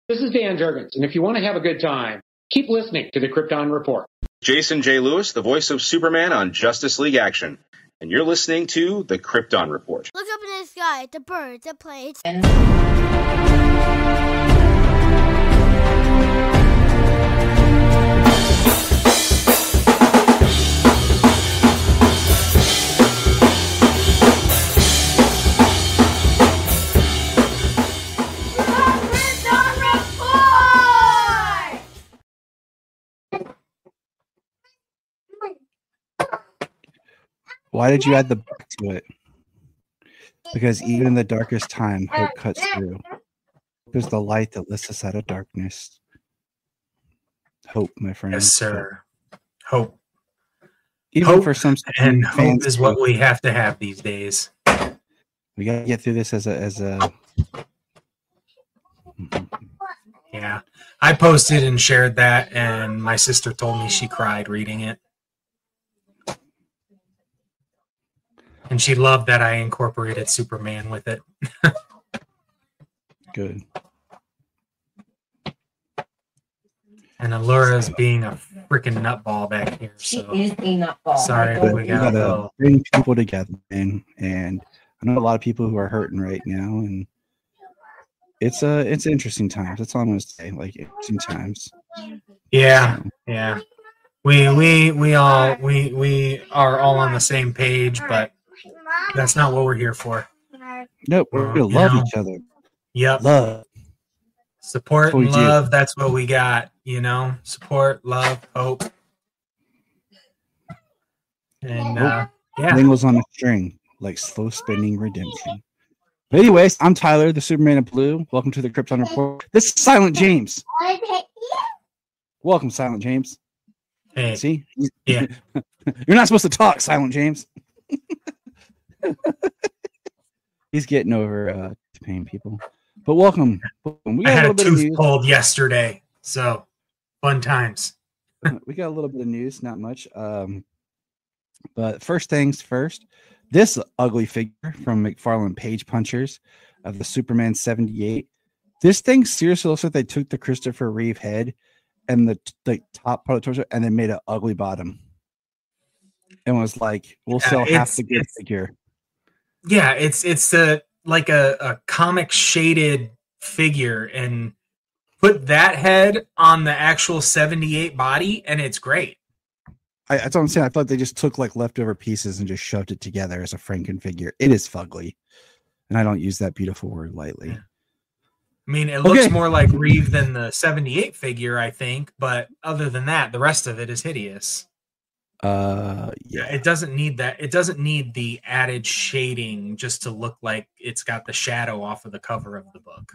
This is Dan Jurgens, and if you want to have a good time, keep listening to the Krypton Report. Jason J. Lewis, the voice of Superman on Justice League Action. And you're listening to the Krypton Report. Look up in the sky at the birds, the planes. Why did you add the book to it? Because even in the darkest time, hope cuts through. There's the light that lifts us out of darkness. Hope, my friend. Yes, sir. Hope. Even hope for some and hope is what we have to have these days. We gotta get through this as a. Yeah, I posted and shared that, and my sister told me she cried reading it. And she loved that I incorporated Superman with it. Good. And Alura's being a freaking nutball back here. So she is a nutball. Sorry, we gotta bring people together, man. And I know a lot of people who are hurting right now, and it's interesting times. That's all I'm gonna say. Like interesting times. Yeah, yeah. We are all on the same page, but that's not what we're here for. Nope, we're gonna love each other. Yep. Love. Support and love, that's what we got, you know? Support, love, hope. And yeah. Dangles on a string, like slow spinning redemption. But anyways, I'm Tyler, the Superman of Blue. Welcome to the Krypton Report. This is Silent James. Welcome, Silent James. Hey. See? Yeah. You're not supposed to talk, Silent James. He's getting over paying people. But welcome. We got I had a a little bit of tooth news. pulled yesterday, so fun times. We got a little bit of news, not much. But first things first, this ugly figure from McFarlane Page Punchers of the Superman 78. This thing seriously looks like they took the Christopher Reeve head and the top part of the torso and then made an ugly bottom. And was like, we'll sell half the good figure. Yeah, it's like a comic shaded figure, and put that head on the actual 78 body, and it's great. That's what I'm saying. I thought they just took like leftover pieces and just shoved it together as a Franken figure. It is fugly, and I don't use that beautiful word lightly. Yeah. I mean, it looks more like Reeve than the 78 figure, I think, but other than that, the rest of it is hideous. Yeah, it doesn't need that. It doesn't need the added shading just to look like it's got the shadow off of the cover of the book.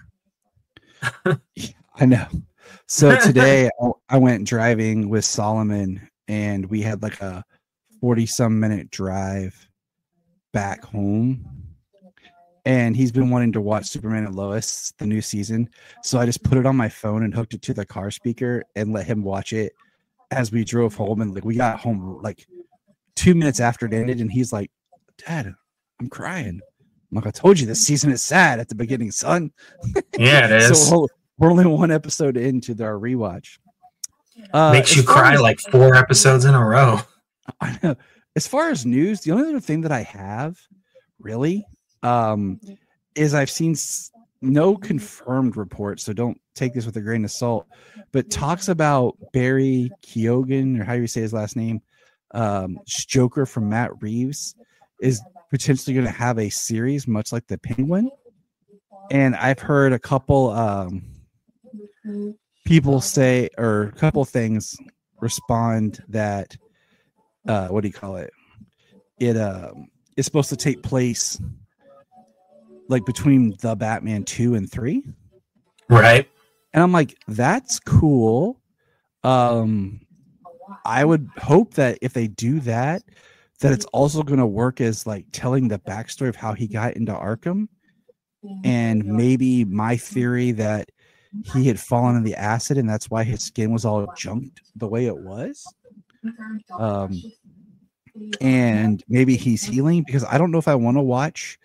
I know. So today I went driving with Solomon, and we had like a 40-some minute drive back home. And he's been wanting to watch Superman and Lois, the new season. So I just put it on my phone and hooked it to the car speaker and let him watch it as we drove home. And like we got home like 2 minutes after it ended, and he's like, "Dad, I'm crying." I'm like, "I told you this season is sad at the beginning, son." Yeah, it is. So we're only one episode into our rewatch. Makes you cry like 4 episodes in a row. I know. As far as news, the only other thing that I have really is I've seen no confirmed reports, so don't take this with a grain of salt, but talks about Barry Keoghan, or how you say his last name, Joker from Matt Reeves, is potentially going to have a series much like the Penguin. And I've heard a couple people say, or a couple things respond that what do you call it? It is supposed to take place like between the Batman 2 and 3. Right. And I'm like, that's cool. I would hope that if they do that, that it's also going to work as like telling the backstory of how he got into Arkham. And maybe my theory that he had fallen in the acid and that's why his skin was all junked the way it was. And maybe he's healing, because I don't know if I want to watch,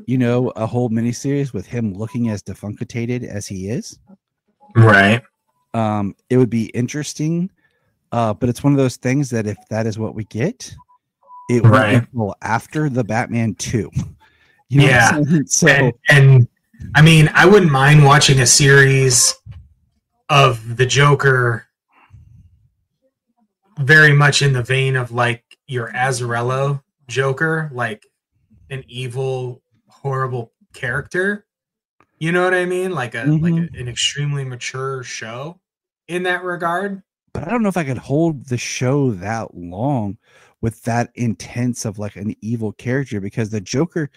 a whole miniseries with him looking as defunctated as he is. Right. It would be interesting, but it's one of those things that if that is what we get, it will Right. until after the Batman 2. You know Yeah. what I'm saying? So and I mean, I wouldn't mind watching a series of the Joker very much in the vein of like your Azzarello Joker, like an evil, horrible character. You know what I mean? Like Mhm. an extremely mature show in that regard. but I don't know if I could hold the show that long with that intense of like an evil character, because the Joker,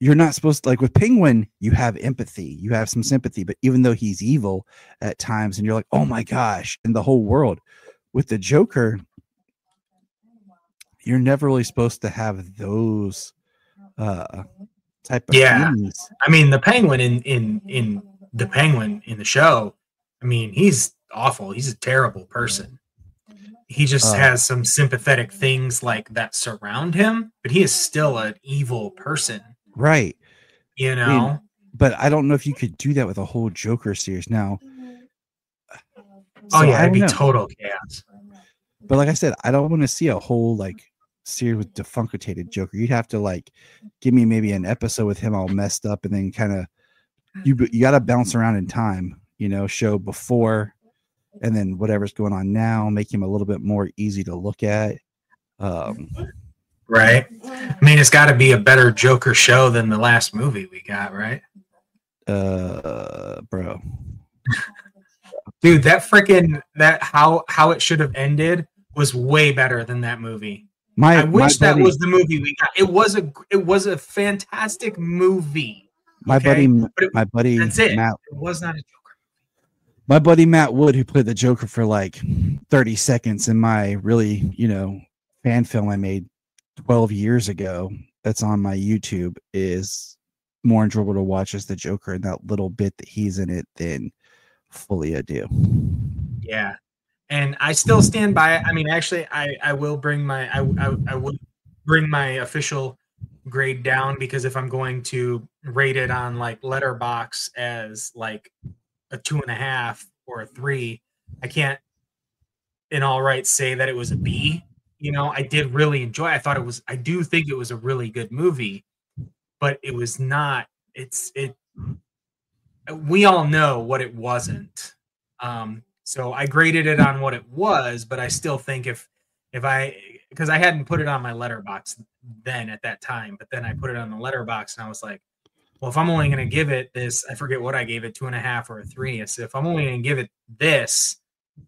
you're not supposed to, like with Penguin, you have empathy, you have some sympathy, but even though he's evil at times and you're like, oh my gosh, and the whole world, with the Joker, you're never really supposed to have those type of Yeah. feelings. I mean, the Penguin in the Penguin in the show, I mean, he's awful. He's a terrible person. He just has some sympathetic things like that surround him, but he is still an evil person. Right. You I know? mean, but I don't know if you could do that with a whole Joker series now. Oh So yeah, I it'd don't be know. total chaos. But like I said, I don't want to see a whole like series with defunctated Joker. You'd have to like give me maybe an episode with him all messed up, and then kind of you got to bounce around in time. You know, show before, and then whatever's going on now, make him a little bit more easy to look at. Right? I mean, it's got to be a better Joker show than the last movie we got, right? Bro, dude, that freaking how it should have ended was way better than that movie. I wish that was the movie we got. It was a fantastic movie. My buddy, that's it. Matt, it was not a Joker. My buddy Matt Wood, who played the Joker for like 30 seconds in my really, fan film I made 12 years ago, that's on my YouTube, is more enjoyable to watch as the Joker and that little bit that he's in it than fully ado. Yeah. And I still stand by it. I mean, actually, I will bring my I would bring my official grade down, because if I'm going to rate it on like Letterbox as like a 2.5 or a 3, I can't in all right say that it was a B. I did really enjoy it. I do think it was a really good movie, but it was not. We all know what it wasn't. So I graded it on what it was, but I still think because I hadn't put it on my Letterbox then at that time, but then I put it on the Letterbox and I was like, well, if I'm only going to give it this, I forget what I gave it, 2.5 or a 3. I said, if I'm only going to give it this,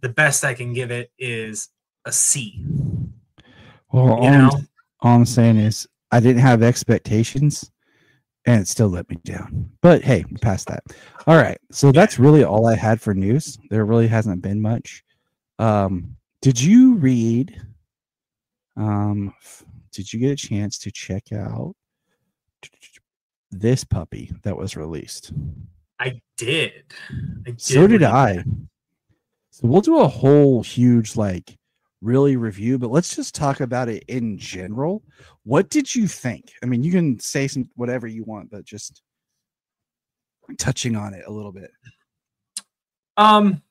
the best I can give it is a C. Well, all I'm saying is I didn't have expectations, and it still let me down. But hey, we're past that. All right. So that's really all I had for news. There really hasn't been much. Did you read? Did you get a chance to check out this puppy that was released? I did. So did I. So we'll do a whole huge really review, but let's just talk about it in general. What did you think? I mean, you can say whatever you want, but just touching on it a little bit. And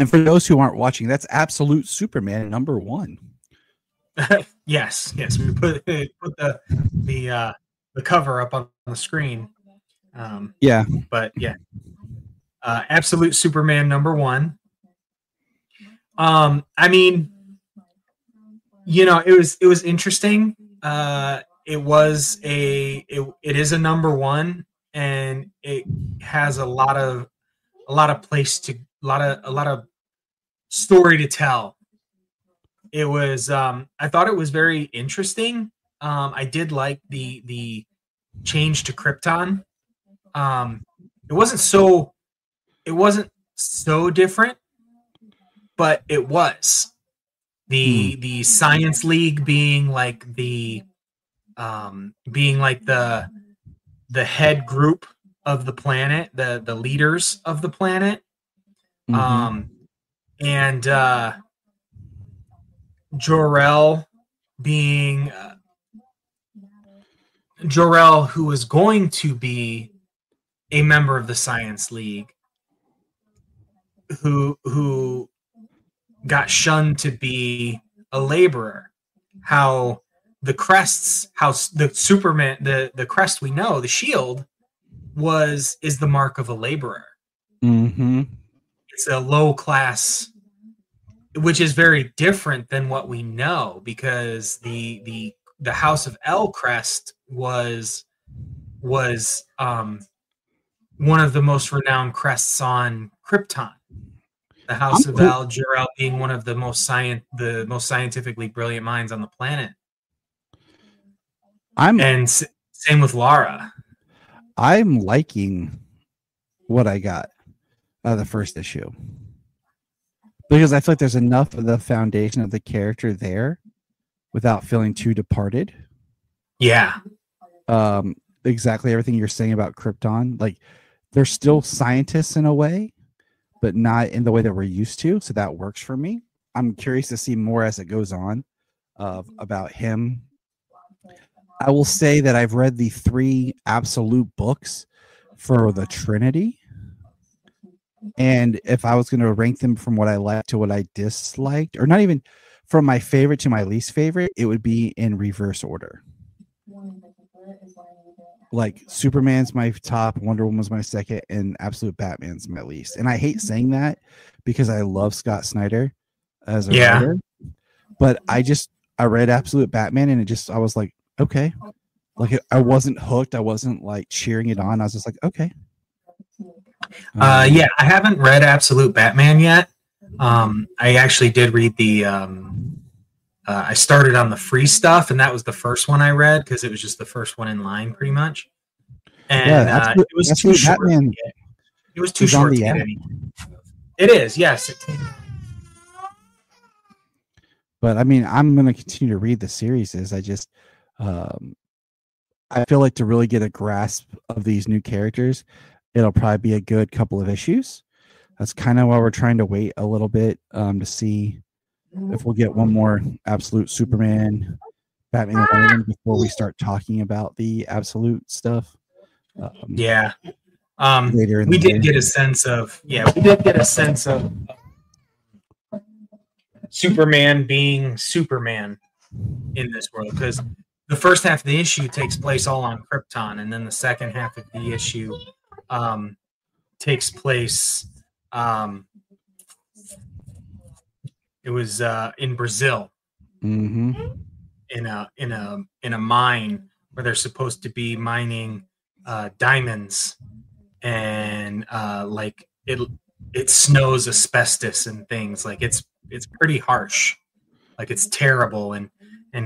for those who aren't watching, that's Absolute Superman #1. yes. We put the cover up on the screen. Yeah. But yeah. Absolute Superman #1. I mean, it was interesting. It is a #1, and it has a lot of story to tell. It was I thought it was very interesting. I did like the change to Krypton. It wasn't so different, but it was the Science League being like the head group of the planet, the leaders of the planet. And Jor-El being Jor-El, who was going to be a member of the Science League, who got shunned to be a laborer. How the crests, how the Superman, the crest we know, the shield, is the mark of a laborer. Mm-hmm. It's a low class, which is very different than what we know, because the House of El crest was one of the most renowned crests on Krypton. The House of El, Jor-El being one of the most scientifically brilliant minds on the planet. Same with Lara. I'm liking what I got out of the first issue, because I feel like there's enough of the foundation of the character there without feeling too departed. Yeah. Exactly everything you're saying about Krypton. Like, they're still scientists in a way, but not in the way that we're used to. So that works for me. I'm curious to see more as it goes on about him. I will say that I've read the 3 absolute books for the Trinity. And if I was going to rank them from what I liked to what I disliked, or not even from my favorite to my least favorite, it would be in reverse order. Like, Superman's my top, Wonder Woman's my second, and Absolute Batman's my least. And I hate saying that because I love Scott Snyder as a writer. But I read Absolute Batman, and I was like, okay. Like, I wasn't hooked. I wasn't like cheering it on. I was just like, okay. I haven't read Absolute Batman yet. I actually did read the I started on the free stuff, and that was the first one I read because it was just the first one in line, pretty much. And it was too short. Batman, it was too short to get anything. It is, yes. But I mean, I'm going to continue to read the series. I just, I feel like to really get a grasp of these new characters, it'll probably be a good couple of issues. That's kind of why we're trying to wait a little bit to see if we'll get one more Absolute Superman, Batman Alone before we start talking about the Absolute stuff. Later we did get a sense of Superman being Superman in this world, because the first half of the issue takes place all on Krypton, and then the second half of the issue takes place it was in Brazil, in a mine where they're supposed to be mining diamonds, and like it snows asbestos and things. Like, it's pretty harsh, like it's terrible, and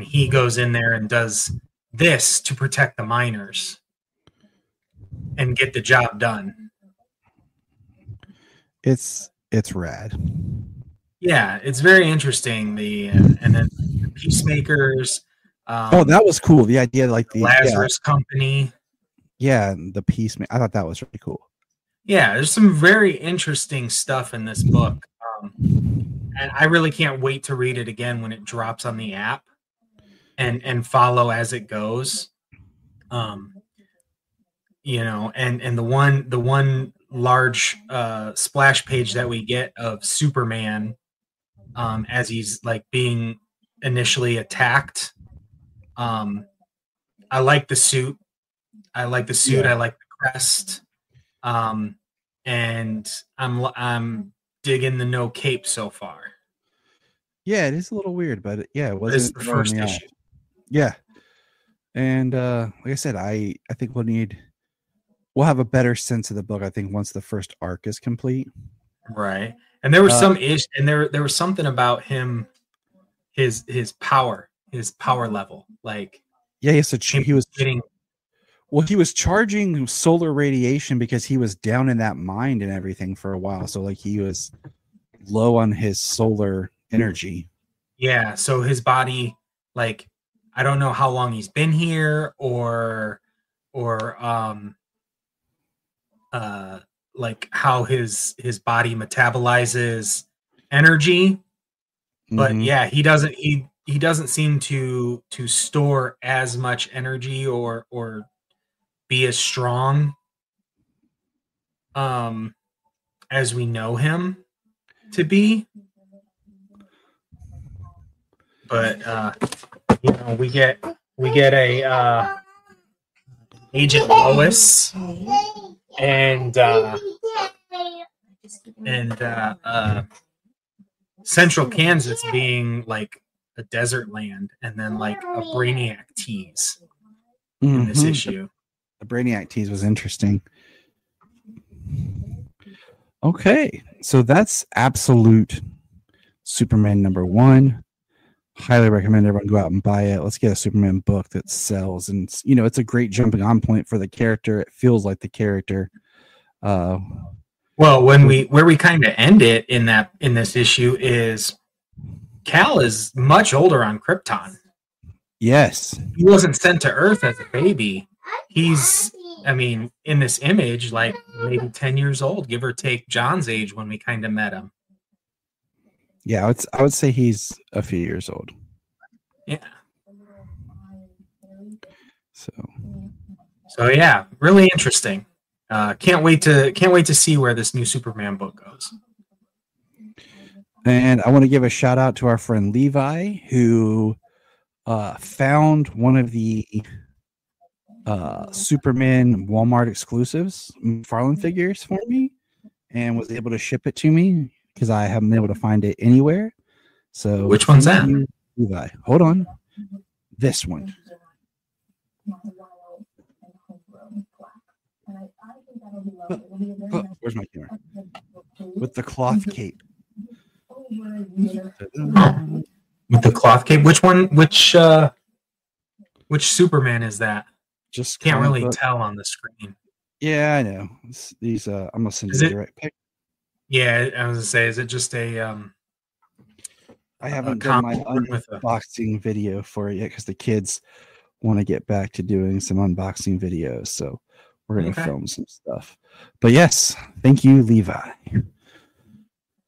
he goes in there and does this to protect the miners and get the job done. It's rad. Yeah, it's very interesting. And then the Peacemakers. That was cool. The idea, like the Lazarus Company. Yeah, the Peacemaker. I thought that was really cool. Yeah, there's some very interesting stuff in this book, and I really can't wait to read it again when it drops on the app, and follow as it goes. And the one large splash page that we get of Superman as he's like being initially attacked. I like the suit. Yeah. I like the crest. And I'm digging the no cape so far. Yeah, it is a little weird, but it wasn't the first issue. Yeah. And like I said, I think we'll have a better sense of the book, I think, once the first arc is complete. Right. And there was there was something about him, his power level. Like, yeah, he was charging solar radiation because he was down in that mine and everything for a while. So like he was low on his solar energy. Yeah. So his body, like, I don't know how long he's been here or like how his body metabolizes energy. But yeah, he doesn't seem to store as much energy or be as strong as we know him. to be. But we get a Agent Lois and Central Kansas being like a desert land, and then like a Brainiac tease in this issue. The Brainiac tease was interesting. Okay, so that's Absolute Superman #1. Highly recommend everyone go out and buy it. Let's get a Superman book that sells, and it's a great jumping on point for the character. It feels like the character. Well, where we kind of end it in this issue is Cal is much older on Krypton. Yes, he wasn't sent to Earth as a baby. He's, in this image, like maybe 10 years old, give or take John's age when we kind of met him. Yeah, I would say he's a few years old. Yeah. So yeah, really interesting. Can't wait to see where this new Superman book goes. And I want to give a shout out to our friend Levi, who found one of the Superman Walmart exclusives, McFarlane figures, for me, and was able to ship it to me because I haven't been able to find it anywhere. So which one's that? Levi. Hold on. This one. Oh, where's my camera? With the cloth cape. With the cloth cape? Which one? Which Superman is that? Just can't really tell on the screen. Yeah, I know. These I'm gonna send you a direct pic. Yeah, I was gonna say, is it just a I haven't done my unboxing video for it yet because the kids want to get back to doing some unboxing videos, so we're gonna film some stuff. But yes, thank you, Levi.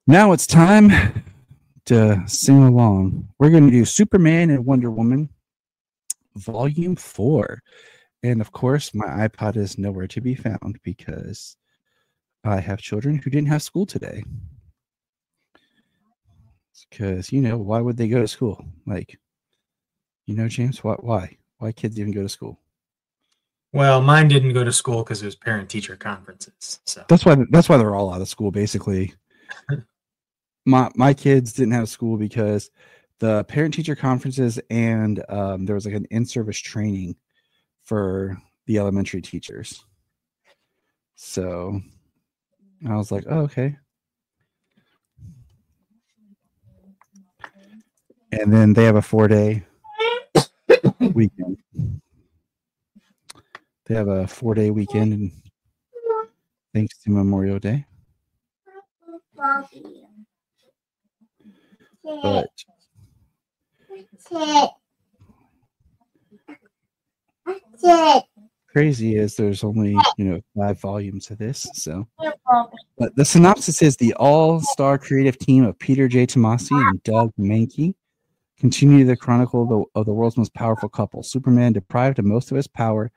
Now it's time to sing along. We're gonna do Superman and Wonder Woman, Volume 4. And of course, my iPod is nowhere to be found because I have children who didn't have school today. Because, why would they go to school? Like, James, why? Why kids even go to school? Well, mine didn't go to school because it was parent-teacher conferences. So that's why they're all out of school, basically. My kids didn't have school because the parent-teacher conferences and there was like an in-service training for the elementary teachers. So I was like, oh, okay. And then they have a 4-day weekend. They have a 4-day weekend, and thanks to Memorial Day. But crazy is there's only 5 volumes of this. So, but the synopsis is the all-star creative team of Peter J. Tomasi and Doug Mahnke continue the chronicle of the world's most powerful couple. Superman, deprived of most of his power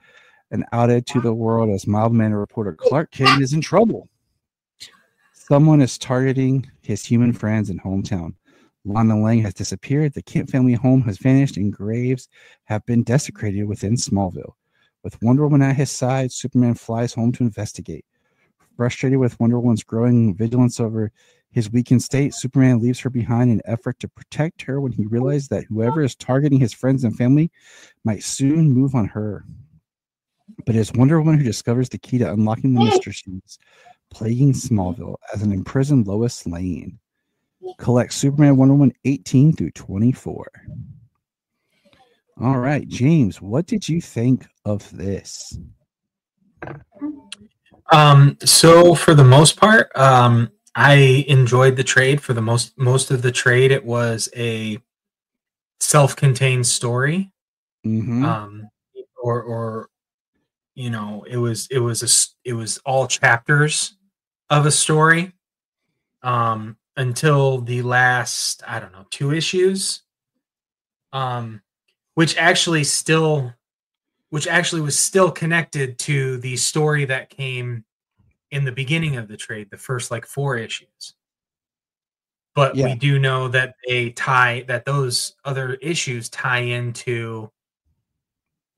and outed to the world as mild-mannered reporter Clark Kent, is in trouble. Someone is targeting his human friends and hometown. Lana Lang has disappeared. The Kent family home has vanished, and graves have been desecrated within Smallville. With Wonder Woman at his side, Superman flies home to investigate. Frustrated with Wonder Woman's growing vigilance over his weakened state, Superman leaves her behind in an effort to protect her when he realizes that whoever is targeting his friends and family might soon move on her. But it is Wonder Woman who discovers the key to unlocking the mysteries plaguing Smallville as an imprisoned Lois Lane. Collect Superman Wonder Woman 18 through 24. All right, James, what did you think of this? So for the most part, I enjoyed the trade. For the most of the trade, it was a self-contained story. Mm-hmm. It was all chapters of a story. Until the last, 2 issues, which actually was still connected to the story that came in the beginning of the trade, the first 4 issues. but Yeah. we do know that those other issues tie into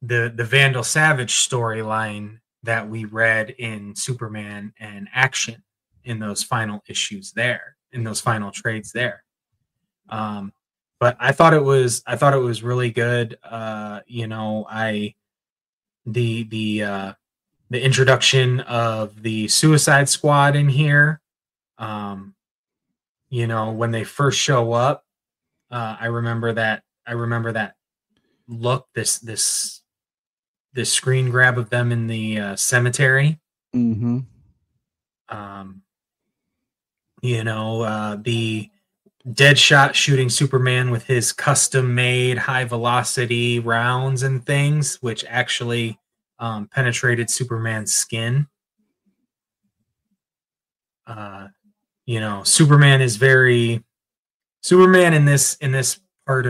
the Vandal Savage storyline that we read in Superman and Action in those final issues there, in those final trades there. But I thought it was really good. The introduction of the Suicide Squad in here. When they first show up, I remember that look, this screen grab of them in the cemetery. Mm-hmm. The Deadshot shooting Superman with his custom-made high-velocity rounds and things, which actually penetrated Superman's skin. Superman in this part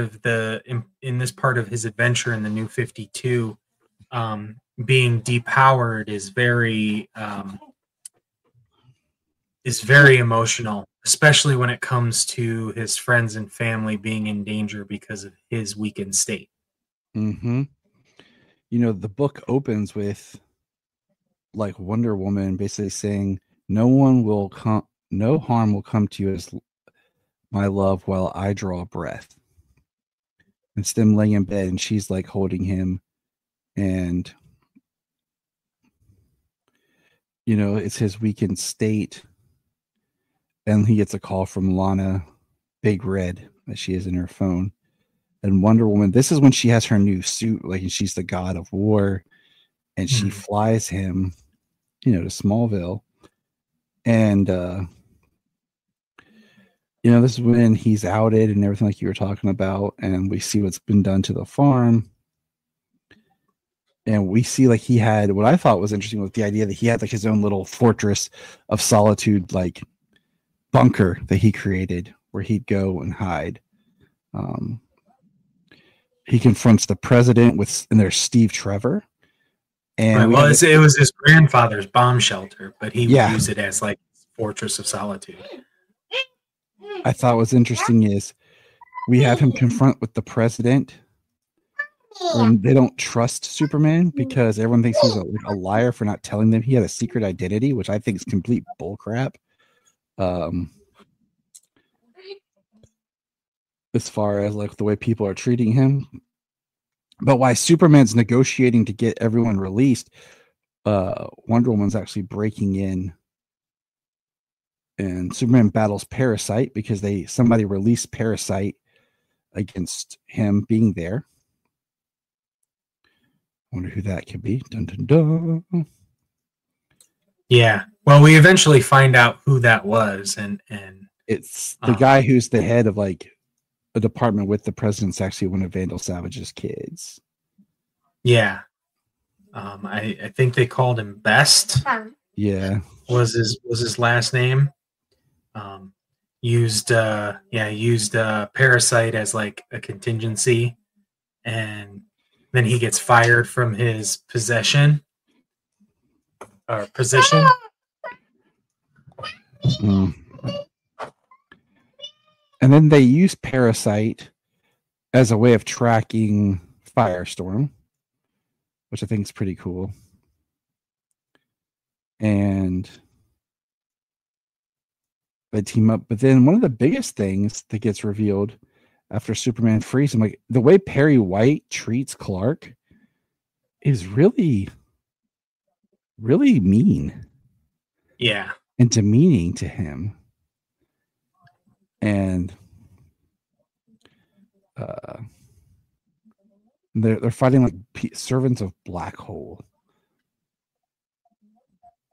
of his adventure in the New 52, being depowered is very emotional, especially when it comes to his friends and family being in danger because of his weakened state. Mm-hmm. The book opens with like Wonder Woman basically saying, no harm will come to you as my love while I draw breath. It's them laying in bed and she's like holding him, and it's his weakened state. And he gets a call from Lana Big Red that she has in her phone. And Wonder Woman, this is when she has her new suit, like she's the god of war, and she flies him, to Smallville. And this is when he's outed and everything like you were talking about, and we see what's been done to the farm. And we see like he had, what I thought was interesting was the idea that he had like his own little fortress of solitude, like bunker that he created where he'd go and hide. He confronts the president and there's Steve Trevor. And it was his grandfather's bomb shelter, but he would use it as like fortress of solitude. I thought was interesting is we have him confront with the president, and they don't trust Superman because everyone thinks he's a liar for not telling them he had a secret identity, which I think is complete bullcrap. As far as like the way people are treating him. But while Superman's negotiating to get everyone released, Wonder Woman's actually breaking in, and Superman battles Parasite because somebody released Parasite against him being there. I wonder who that could be. Dun, dun, dun. Yeah. Well, we eventually find out who that was, and it's the guy who's the head of like a department with the president's actually one of Vandal Savage's kids. Yeah. I think they called him Best. Yeah. Was his last name. Used Parasite as like a contingency, and then he gets fired from his position. And then they use Parasite as a way of tracking Firestorm, which I think is pretty cool. And they team up. But then one of the biggest things that gets revealed after Superman frees him, like the way Perry White treats Clark is really, really mean. Yeah. And demeaning to him. And they're fighting like servants of Black Hole.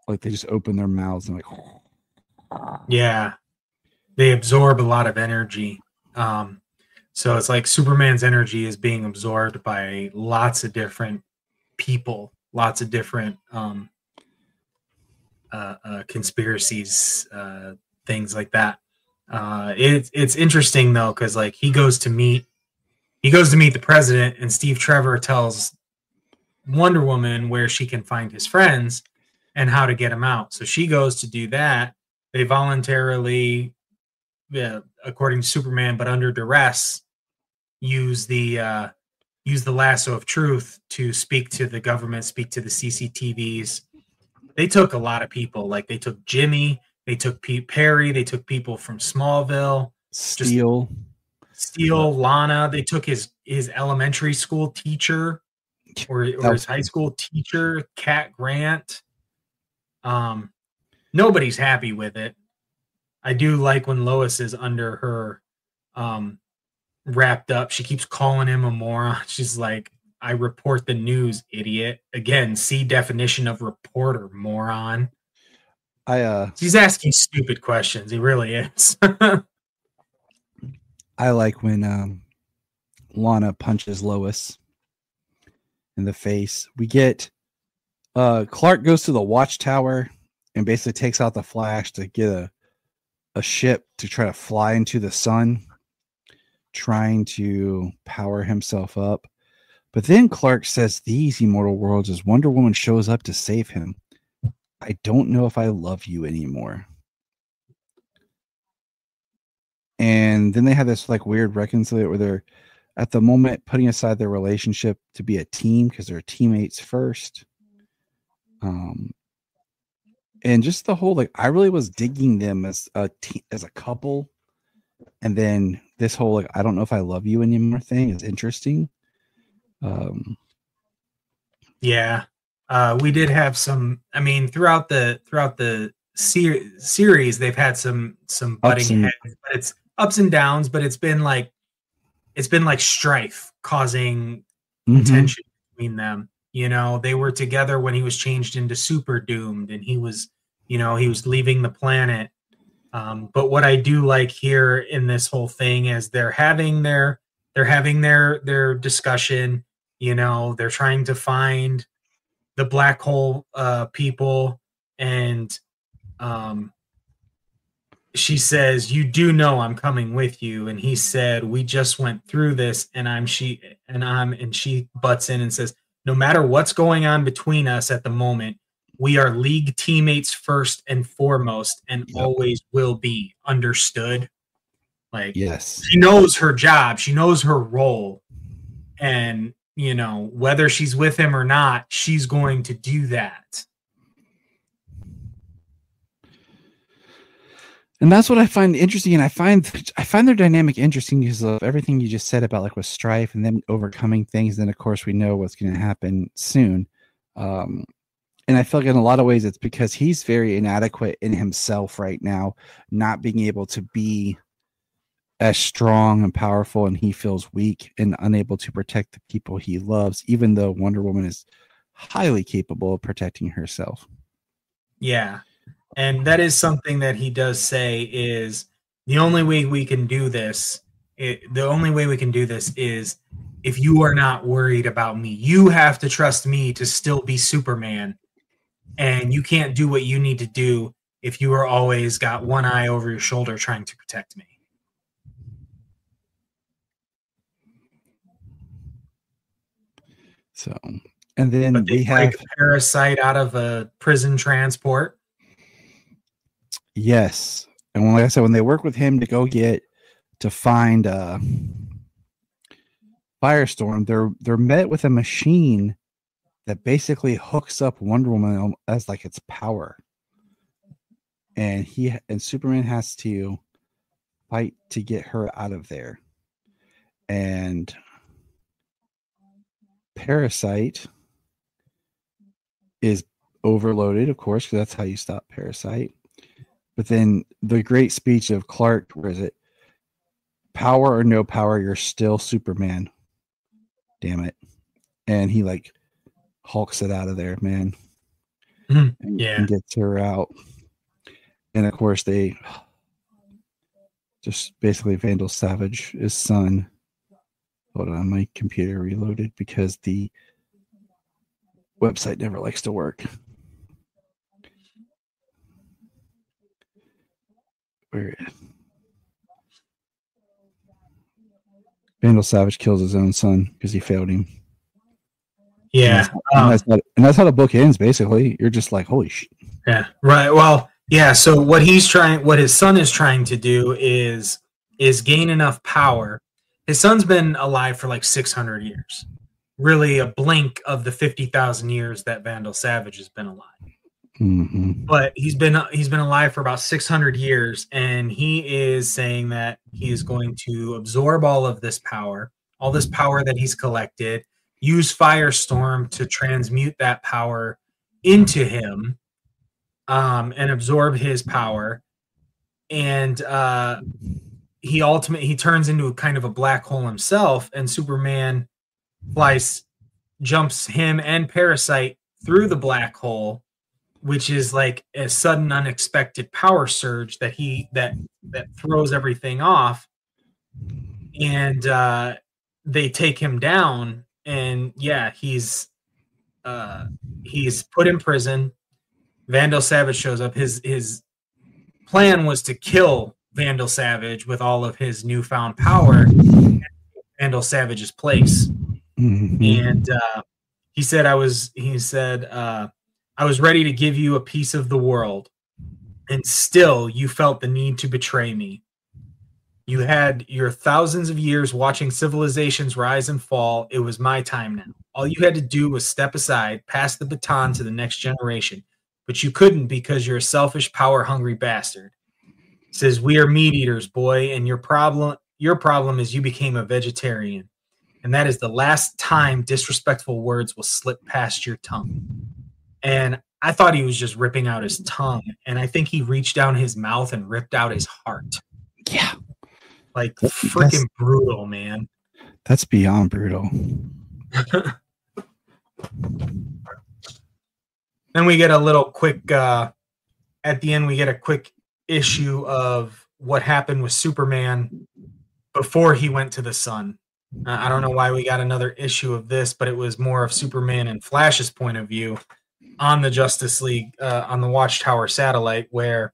Like they just open their mouths and like. Yeah, they absorb a lot of energy. So it's like Superman's energy is being absorbed by lots of different people, lots of different conspiracies, things like that. It's interesting though, because like he goes to meet the president, and Steve Trevor tells Wonder Woman where she can find his friends and how to get them out. So she goes to do that. They voluntarily according to Superman, but under duress, use the lasso of truth to speak to the government, speak to the CCTVs. They took a lot of people. Like they took Jimmy, they took Pete Perry, they took people from Smallville, Steel, Lana. They took his elementary school teacher or his high school teacher, Cat Grant. Nobody's happy with it. I do like when Lois is under her wrapped up. She keeps calling him a moron. She's like, I report the news, idiot. Again, see definition of reporter, moron. He's asking stupid questions. He really is. I like when Lana punches Lois in the face. We get Clark goes to the watchtower and basically takes out the Flash to get a ship to try to fly into the sun, trying to power himself up. But then Clark says these immortal worlds as Wonder Woman shows up to save him. I don't know if I love you anymore. And then they have this like weird reconciliation where they're at the moment putting aside their relationship to be a team because they're teammates first. And just the whole, like, I really was digging them as a couple. And then this whole, like, I don't know if I love you anymore thing is interesting. Yeah. We did have some, I mean, throughout the series, they've had some butting heads, but it's ups and downs, but it's been like strife causing tension between them. You know, they were together when he was changed into Super Doomed and he was leaving the planet. But what I do like here in this whole thing is they're having their discussion. You know, they're trying to find the black hole people, and she says, "You do know I'm coming with you." And he said, "We just went through this," and she butts in and says, "No matter what's going on between us at the moment, we are League teammates first and foremost, and always will be. Understood?" Like, yes, she knows her job, she knows her role, and you know, whether she's with him or not, she's going to do that. And that's what I find interesting. And I find their dynamic interesting because of everything you just said about like with strife and them overcoming things. Then of course we know what's going to happen soon. And I feel like in a lot of ways it's because he's very inadequate in himself right now, not being able to be as strong and powerful, and he feels weak and unable to protect the people he loves, even though Wonder Woman is highly capable of protecting herself. Yeah. And that is something that he does say is the only way we can do this. The only way we can do this is if you are not worried about me. You have to trust me to still be Superman. And you can't do what you need to do if you are always got one eye over your shoulder trying to protect me. So, and then we have a Parasite out of a prison transport. Yes. And like I said, when they work with him to find Firestorm, they're met with a machine that basically hooks up Wonder Woman as like its power. And Superman has to fight to get her out of there. And Parasite is overloaded, of course, because that's how you stop Parasite. But then the great speech of Clark, where is it? Power or no power, you're still Superman. Damn it. And he like hulks it out of there, man. And gets her out. And of course they just basically Vandal Savage, his son. Hold on, my computer reloaded because the website never likes to work. Where Vandal Savage kills his own son because he failed him. Yeah. And that's how the book ends, basically. You're just like, holy shit. Yeah, right. Well, Yeah, so what his son is trying to do is gain enough power. His son's been alive for like 600 years. Really a blink of the 50,000 years that Vandal Savage has been alive. Mm-hmm. But he's been alive for about 600 years, and he is saying that he is going to absorb all this power that he's collected, use Firestorm to transmute that power into him, and absorb his power, and he turns into kind of a black hole himself, and Superman jumps him and Parasite through the black hole, which is like a sudden unexpected power surge that throws everything off, and they take him down, and yeah, he's put in prison. Vandal Savage shows up. His plan was to kill Vandal Savage with all of his newfound power, Vandal Savage's place. Mm-hmm. And he said, I was ready to give you a piece of the world, and still you felt the need to betray me. You had your thousands of years watching civilizations rise and fall. It was my time now. All you had to do was step aside, pass the baton to the next generation. But you couldn't because you're a selfish, power-hungry bastard. He says, we are meat eaters, boy, and your problem is you became a vegetarian. And that is the last time disrespectful words will slip past your tongue. And I thought he was just ripping out his tongue. And I think he reached down his mouth and ripped out his heart. Yeah. Like, freaking brutal, man. That's beyond brutal. Then we get a little quick, at the end, we get a quick issue of what happened with Superman before he went to the sun. I don't know why we got another issue of this, but it was more of Superman and Flash's point of view on the Justice League, on the Watchtower satellite, where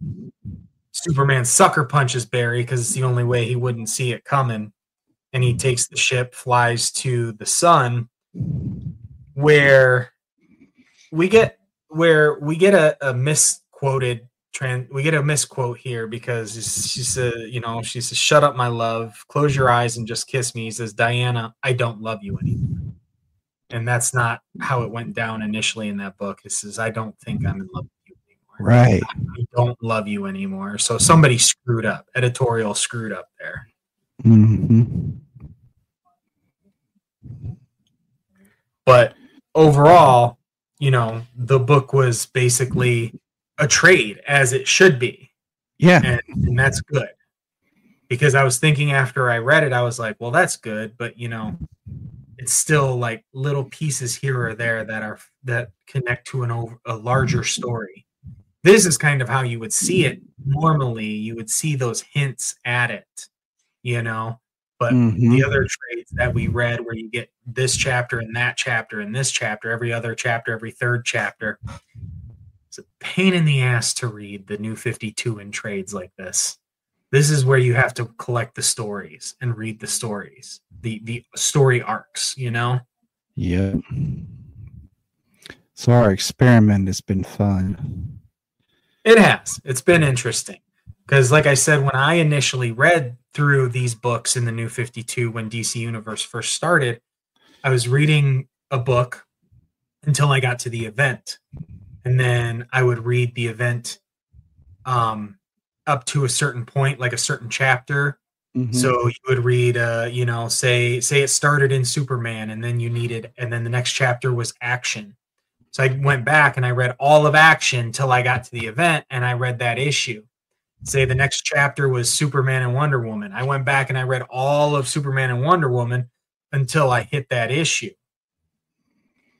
Superman sucker punches Barry because it's the only way he wouldn't see it coming. And he takes the ship, flies to the sun, where we get a misquoted we get a misquote here, because she says, shut up, my love, close your eyes and just kiss me. He says, Diana, I don't love you anymore. And that's not how it went down initially in that book. It says, I don't think I'm in love with you anymore. Right. I don't love you anymore. So somebody screwed up. Editorial screwed up there. Mm-hmm. But overall, the book was basically a trade, as it should be. Yeah. And that's good. Because I was thinking after I read it, I was like, well, that's good. But, it's still like little pieces here or there that connect to a larger story. This is kind of how you would see it. Normally, you would see those hints at it, But the other trades that we read, where you get this chapter and that chapter and this chapter, every other chapter, every third chapter, it's a pain in the ass to read the New 52 in trades like this. This is where you have to collect the stories and read the stories, the story arcs, Yeah. So our experiment has been fun. It has. It's been interesting. Because like I said, when I initially read through these books in the New 52, when DC Universe first started, I was reading a book until I got to the event. And then I would read the event up to a certain point, like a certain chapter. Mm-hmm. So you would read, say it started in Superman, and then the next chapter was Action. So I went back and I read all of Action till I got to the event, and I read that issue. Say the next chapter was Superman and Wonder Woman. I went back and I read all of Superman and Wonder Woman until I hit that issue.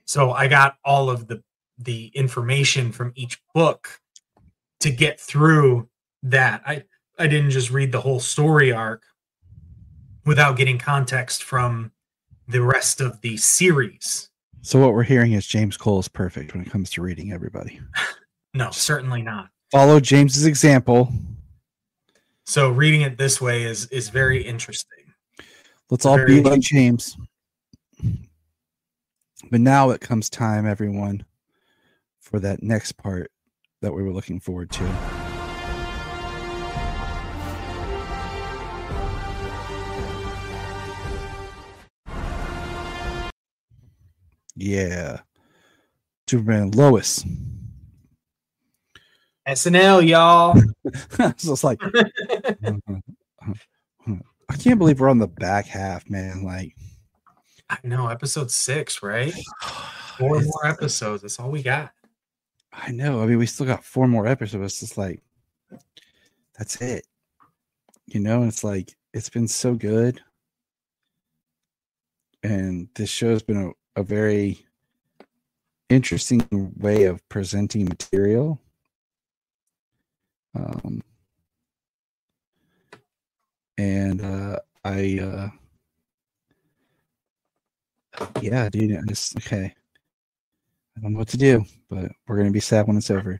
So I got all of the information from each book to get through that. I didn't just read the whole story arc without getting context from the rest of the series. So what we're hearing is James Cole is perfect when it comes to reading, everybody. No, certainly not. Follow James's example. So reading it this way is very interesting. Let's all be like James. But now it comes time, everyone, for that next part that we were looking forward to. Yeah. Superman and Lois. SNL, y'all. So it's like, I can't believe we're on the back half, man. Like, I know, episode 6, right? 4 more episodes. That's all we got. I know. I mean, we still got 4 more episodes. It's just like, that's it. You know, it's like, it's been so good. And this show has been a very interesting way of presenting material. Yeah, dude, okay. I don't know what to do, but we're going to be sad when it's over.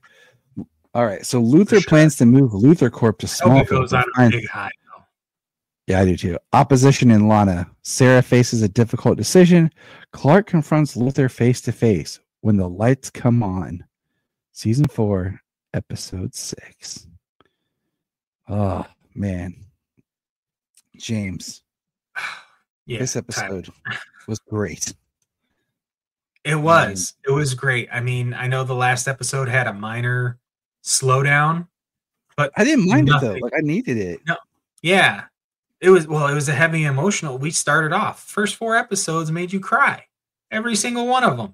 All right, so Luthor plans to move Luthor Corp to Smallville. Goes on a big high, though. Yeah, I do too. Opposition in Lana. Sarah faces a difficult decision. Clark confronts Luthor face to face when the lights come on. Season 4, episode 6. Oh, man. James. Yeah, this episode was great. It was. It was great. I mean, I know the last episode had a minor slowdown, but I didn't mind it though. Like I needed it. No, yeah. It was a heavy emotional. We started off. First 4 episodes made you cry. Every single one of them.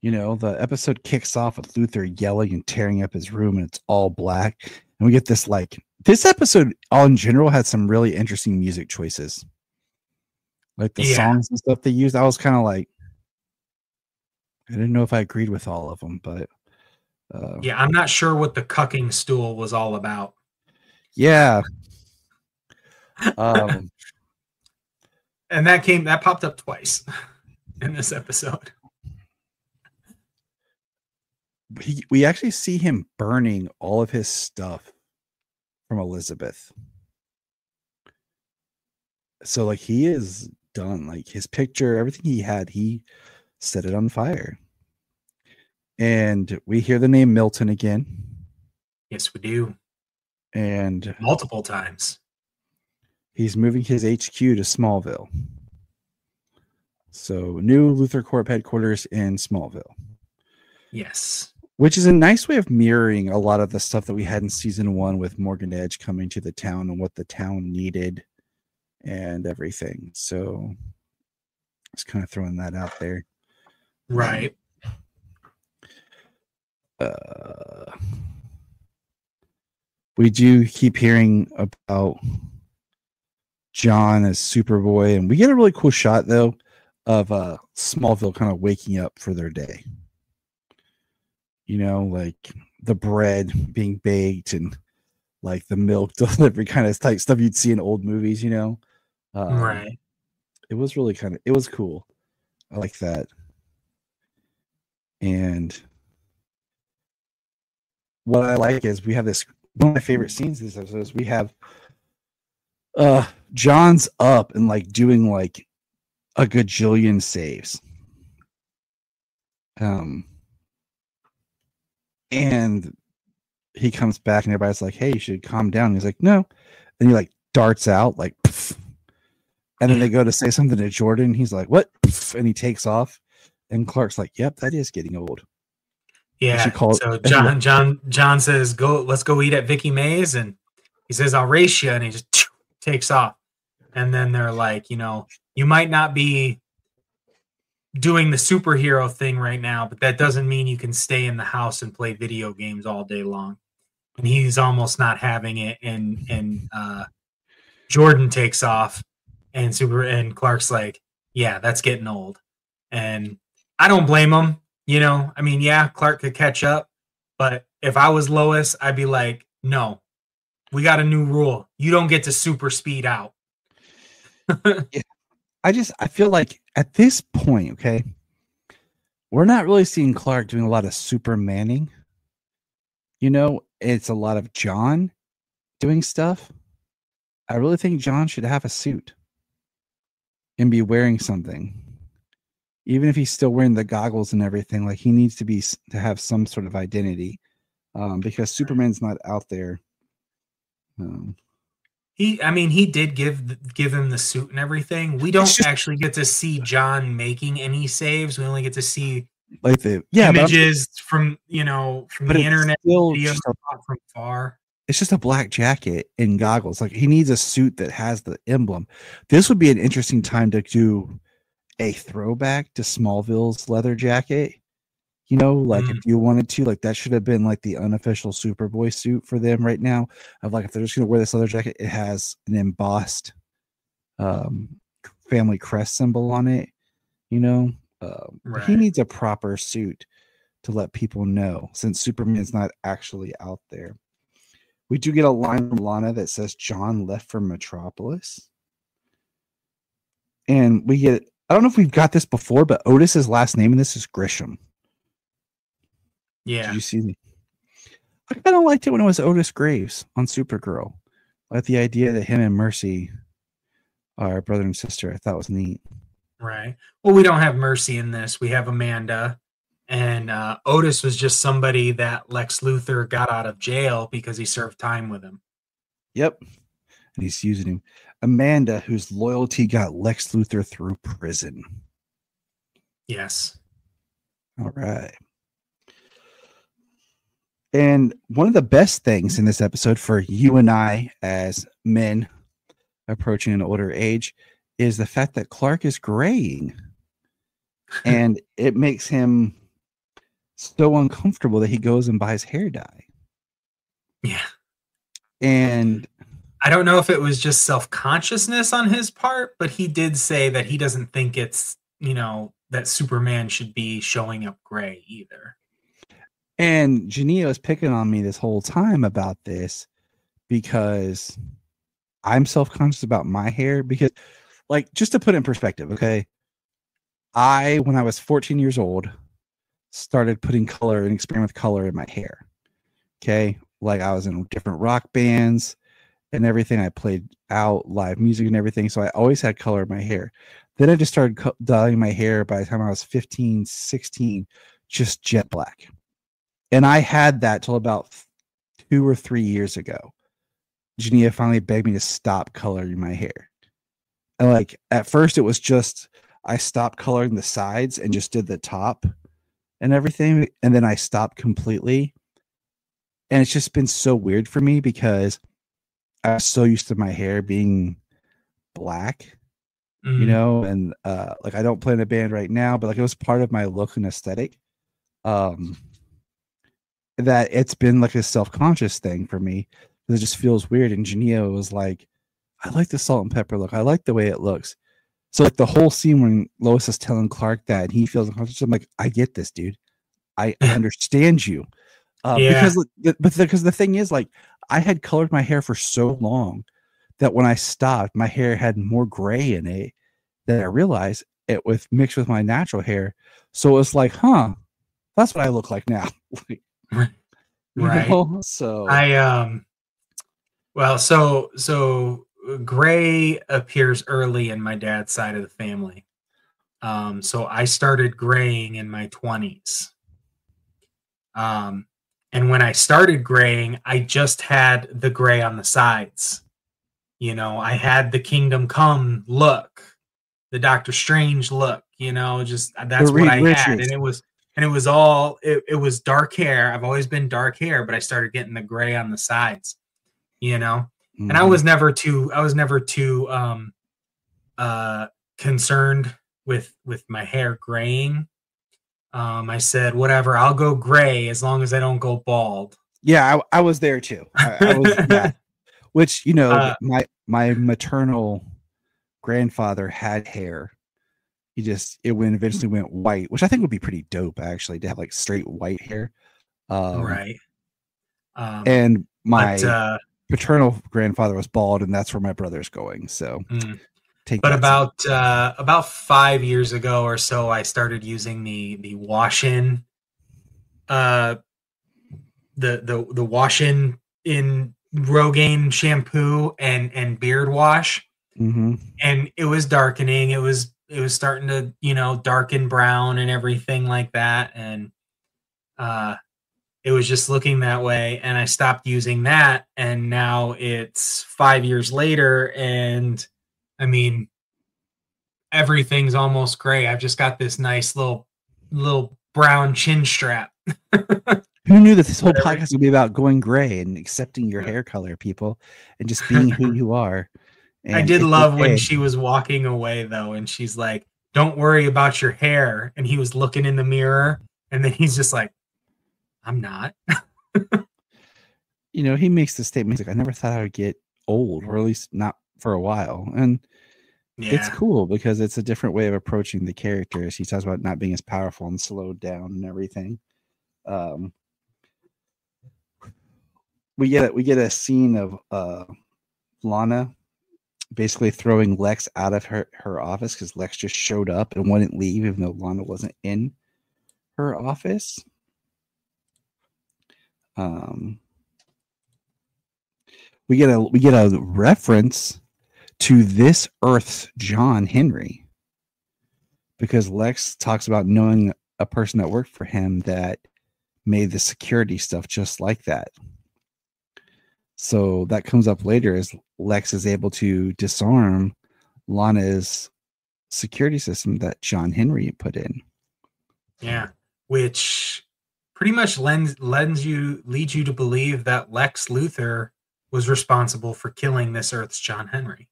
You know, the episode kicks off with Luthor yelling and tearing up his room, and it's all black. And we get this this episode in general had some really interesting music choices. Like the songs and stuff they used. I was kind of like, I didn't know if I agreed with all of them, but yeah, I'm not sure what the cucking stool was all about. Yeah. And that popped up twice in this episode. We actually see him burning all of his stuff from Elizabeth. So like he is done. Like his picture, everything he had, he set it on fire. And we hear the name Milton again. Yes, we do. And multiple times. He's moving his HQ to Smallville. So new Luthor Corp headquarters in Smallville. Yes. Which is a nice way of mirroring a lot of the stuff that we had in season 1 with Morgan Edge coming to the town and what the town needed and everything. So just kind of throwing that out there. Right. We do keep hearing about John as Superboy, and we get a really cool shot though of Smallville kind of waking up for their day. You know, like the bread being baked and like the milk delivery kind of type stuff you'd see in old movies, you know. Right. It was really it was cool. I like that. And what I like is we have this, one of my favorite scenes in this episode is we have John's up and like doing like a gajillion saves. And he comes back and everybody's like, hey, you should calm down. And he's like, no. And he like darts out like, pff. And then they go to say something to Jordan. He's like, what? Pff. And he takes off. And Clark's like, yep, that is getting old. Yeah. So John says, let's go eat at Vicky Mae's. And he says, I'll race you. And he just takes off. And then they're like, you know, you might not be doing the superhero thing right now, but that doesn't mean you can stay in the house and play video games all day long. And he's almost not having it. And Jordan takes off and Clark's like, yeah, that's getting old. And I don't blame him. You know, I mean, yeah, Clark could catch up, but if I was Lois, I'd be like, no, we got a new rule. You don't get to super speed out. Yeah. I feel like at this point, okay, we're not really seeing Clark doing a lot of Supermaning. You know, it's a lot of John doing stuff. I really think John should have a suit and be wearing something. Even if he's still wearing the goggles and everything, like he needs to have some sort of identity, because Superman's not out there. He did give him the suit and everything. We don't actually get to see John making any saves. We only get to see like the images from the internet, video from far. It's just a black jacket and goggles. Like, he needs a suit that has the emblem. This would be an interesting time to do a throwback to Smallville's leather jacket. If you wanted to, like, that should have been like the unofficial Superboy suit for them right now. Of like, if they're just gonna wear this leather jacket, it has an embossed family crest symbol on it. Right. He needs a proper suit to let people know, since Superman's not actually out there. We do get a line from Lana that says John left for Metropolis. And we get, I don't know if we've got this before, but Otis's last name in this is Grisham. Yeah. Did you see me? I kind of liked it when it was Otis Graves on Supergirl. Like, the idea that him and Mercy are brother and sister, I thought was neat. Right. Well, we don't have Mercy in this. We have Amanda. And Otis was just somebody that Lex Luthor got out of jail because he served time with him. Yep. And he's using him. Amanda, whose loyalty got Lex Luthor through prison. Yes. All right. And one of the best things in this episode for you and I as men approaching an older age is the fact that Clark is graying. And it makes him so uncomfortable that he goes and buys hair dye. Yeah. And I don't know if it was just self-consciousness on his part, but he did say that he doesn't think it's, that Superman should be showing up gray either. And Jania was picking on me this whole time about this because I'm self-conscious about my hair. Because, like, just to put it in perspective, okay, when I was 14 years old, started putting color and experiment with color in my hair. Okay, like, I was in different rock bands and everything. I played out live music and everything, so I always had color in my hair. Then I just started dyeing my hair by the time I was 15, 16, just jet black. And I had that till about 2 or 3 years ago. Jania finally begged me to stop coloring my hair. And, like, at first it was just I stopped coloring the sides and just did the top and everything. And then I stopped completely. And it's just been so weird for me because I was so used to my hair being black, and like, I don't play in a band right now, but like, it was part of my look and aesthetic. That it's been like a self-conscious thing for me because it just feels weird. And Jania was like, I like the salt and pepper look. I like the way it looks. So, like, the whole scene when Lois is telling Clark that and he feels unconscious, I'm like, I get this, dude. I understand you. Because the thing is, like, I had colored my hair for so long that when I stopped, my hair had more gray in it than I realized it was mixed with my natural hair. So it was like, that's what I look like now. Right. So so gray appears early in my dad's side of the family. So I started graying in my 20s. And when I started graying, I just had the gray on the sides. I had the Kingdom Come look, the Doctor Strange look, just that's what I had. And it was dark hair. I've always been dark hair, but I started getting the gray on the sides, Mm-hmm. And I was never too concerned with my hair graying. I said, whatever, I'll go gray as long as I don't go bald. Yeah, I was there too. I was that. Which, my maternal grandfather had hair. It eventually went white, which I think would be pretty dope, actually, to have like straight white hair. Right. And my paternal grandfather was bald, and that's where my brother's going. So, about 5 years ago or so, I started using the wash-in, the wash-in in Rogaine shampoo and beard wash, and it was darkening. It was starting to darken brown and everything like that, and it was just looking that way, and I stopped using that, and now it's 5 years later, and I mean, everything's almost gray. I've just got this nice little brown chin strap. Who knew that this whole podcast would be about going gray and accepting your hair color, people, and just being who you are? And I did love when she was walking away, though, and she's like, "Don't worry about your hair," and he was looking in the mirror, and then he's just like, "I'm not." You know, he makes the statement like, "I never thought I would get old, or at least not for a while," and it's cool because it's a different way of approaching the characters. He talks about not being as powerful and slowed down and everything. We get a scene of Lana basically throwing Lex out of her office because Lex just showed up and wouldn't leave even though Lana wasn't in her office. We get a reference to this Earth's John Henry because Lex talks about knowing a person that worked for him that made the security stuff just like that. So that comes up later as Lex is able to disarm Lana's security system that John Henry put in. Yeah, which pretty much leads you to believe that Lex Luthor was responsible for killing this Earth's John Henry.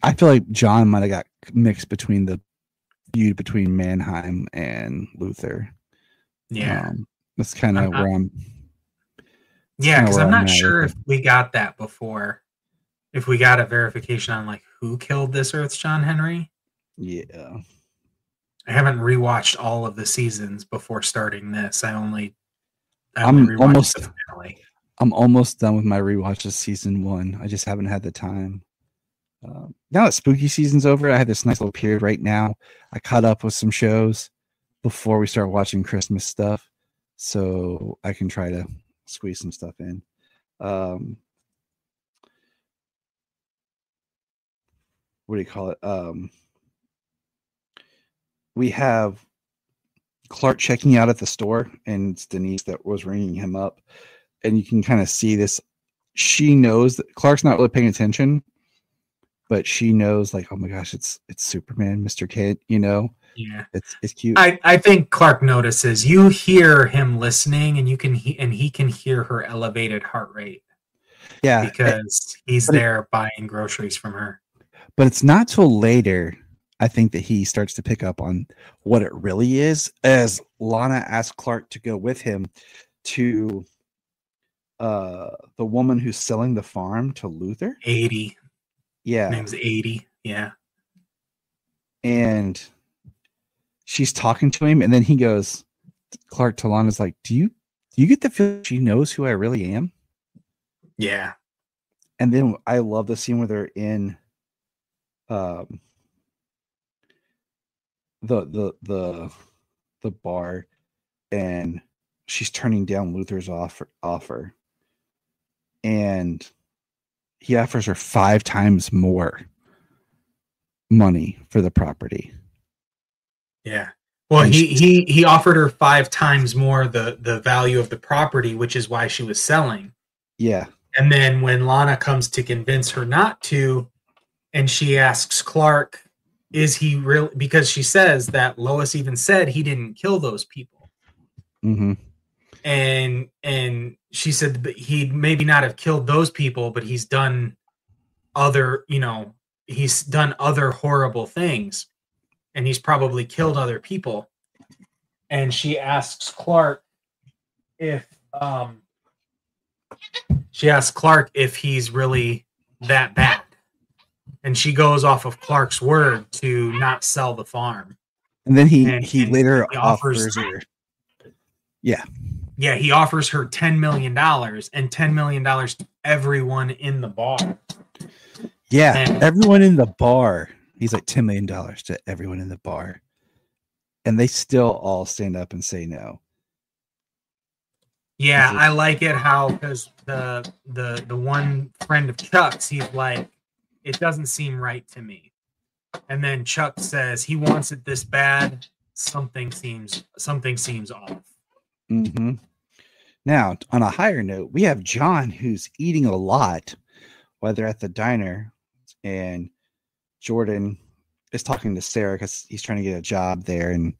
I feel like John might have got mixed between the feud between Mannheim and Luthor. Yeah, that's kind of where I'm. Yeah, because I'm not sure if we got that before. If we got a verification on like who killed this Earth's John Henry. Yeah. I haven't rewatched all of the seasons before starting this. I'm almost done with my rewatch of season 1. I just haven't had the time. Now that spooky season's over, I have this nice little period right now. I caught up with some shows before we start watching Christmas stuff, so I can try to squeeze some stuff in. What do you call it? We have Clark checking out at the store, and it's Denise that was ringing him up, and you can kind of see this. She knows that Clark's not really paying attention, but she knows, like, oh my gosh, it's Superman, Mr. Kent, you know? Yeah, it's cute. I think Clark notices. You hear him listening, and he can hear her elevated heart rate. Yeah, because he's there buying groceries from her. But it's not till later, I think, that he starts to pick up on what it really is. As Lana asks Clark to go with him to the woman who's selling the farm to Luthor. 80. Yeah. Her name's 80. Yeah. And she's talking to him, and then he goes, Clark to Lana's like, do you get the feeling she knows who I really am? Yeah. And then I love the scene where they're in the bar, and she's turning down Luthor's offer, and he offers her 5 times more money for the property. Yeah. Well, he offered her 5 times more the value of the property, which is why she was selling. Yeah. And then when Lana comes to convince her not to, and she asks Clark, is he real? Because she says that Lois even said he didn't kill those people. Mm-hmm. And she said he'd maybe not have killed those people, but he's done other horrible things, and he's probably killed other people. And she asks Clark if he's really that bad. And she goes off of Clark's word to not sell the farm. And then he later offers her. Yeah. Yeah, he offers her $10 million and $10 million to everyone in the bar. Yeah, everyone in the bar. He's like, $10 million to everyone in the bar. And they still all stand up and say no. Yeah, I like it how, because the one friend of Chuck's, he's like, it doesn't seem right to me. And then Chuck says he wants it this bad. Something seems off. Mm-hmm. Now, on a higher note, we have John who's eating a lot while they're at the diner, and Jordan is talking to Sarah because he's trying to get a job there, and